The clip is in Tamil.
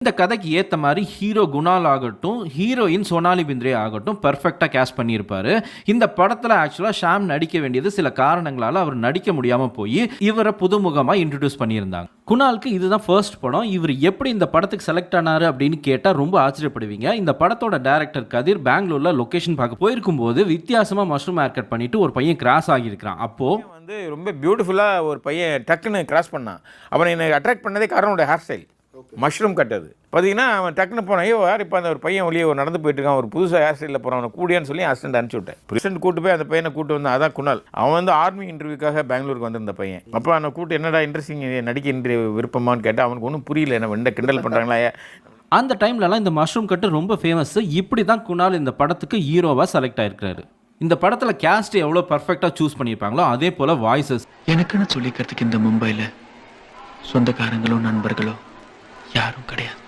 இந்த கதைக்கு ஏத்த மாரி ஹீரோ குணால் ஆகட்டும், ஹீரோயின் சோனாலி பிந்த்ரே ஆகட்டும் பெர்ஃபெக்ட்டா கேஸ்ட் பண்ணியிருப்பாரு. இந்த படத்துல ஆக்சுவலா ஷாம் நடிக்க வேண்டியது சில காரணங்களால அவர் நடிக்க முடியாம போயி, இவர புதுமுகமா இன்ட்ரோடியூஸ் பண்ணியிருந்தாங்க. குணாலுக்கு இதுதான் ஃபர்ஸ்ட் படம். இவர் எப்படி இந்த படத்துக்கு செலக்ட் ஆனாரு அப்படின்னு கேட்டா ரொம்ப ஆச்சரியப்படுவீங்க. இந்த படத்தோட டைரக்டர் கதிர் பெங்களூர்ல லொகேஷன் பார்க்க போயிருக்கும்போது வித்தியாசமா மஷ்ரூம் ஹேர் கட் பண்ணிட்டு ஒரு பையன் கிராஸ் ஆகியிருக்கிறான். அப்போ வந்து ரொம்ப பியூட்டிஃபுல்லா ஒரு பையன் டக்குன்னு கிராஸ் பண்ணான். அவனை என்னை அட்ராக்ட் பண்ணதே காரணம் அவனுடைய ஹேர் ஸ்டைல், மஷ்ரூம் கட்டது. பார்த்தீங்கன்னா அவன் டக்குன்னு போனான். ஐயோ யார் இப்போ அந்த ஒரு பையன் வெளியே நடந்து போயிட்டு இருக்கான், ஒரு புதுசாக ஹேர் ஸ்டைலில் போகிறான், அவனை கூடியான்னு சொல்லி அசிஸ்டன்ட் அனுப்பிச்சு விட்டேன். பிரசிடென்ட் கூட்டு போய் அந்த பையனை கூட்டு வந்தான். அதான் குணால். அவன் வந்து ஆர்மி இன்டர்வியூக்காக பெங்களூருக்கு வந்திருந்த பையன். அப்போ அவனை கூட்டு என்னடா இன்ட்ரெஸ்டிங் நடிக்க இன்டர்வியூ விருப்பமான்னு கேட்டால் அவனுக்கு ஒன்றும் புரியல, என்ன என்ன கிண்டல் பண்ணுறாங்களா. அந்த டைம்லலாம் இந்த மஷ்ரூம் கட்டு ரொம்ப ஃபேமஸ். இப்படி தான் குணால் இந்த படத்துக்கு ஹீரோவாக செலக்ட் ஆயிருக்காரு. இந்த படத்துல கேஸ்ட் எவ்வளோ பர்ஃபெக்டாக சூஸ் பண்ணியிருப்பாங்களோ அதே போல வாய்ஸஸ். எனக்குன்னு சொல்லிக்கிறதுக்கு இந்த மும்பையில் சொந்தக்காரங்களோ நண்பர்களோ யாரும் கிடையாது.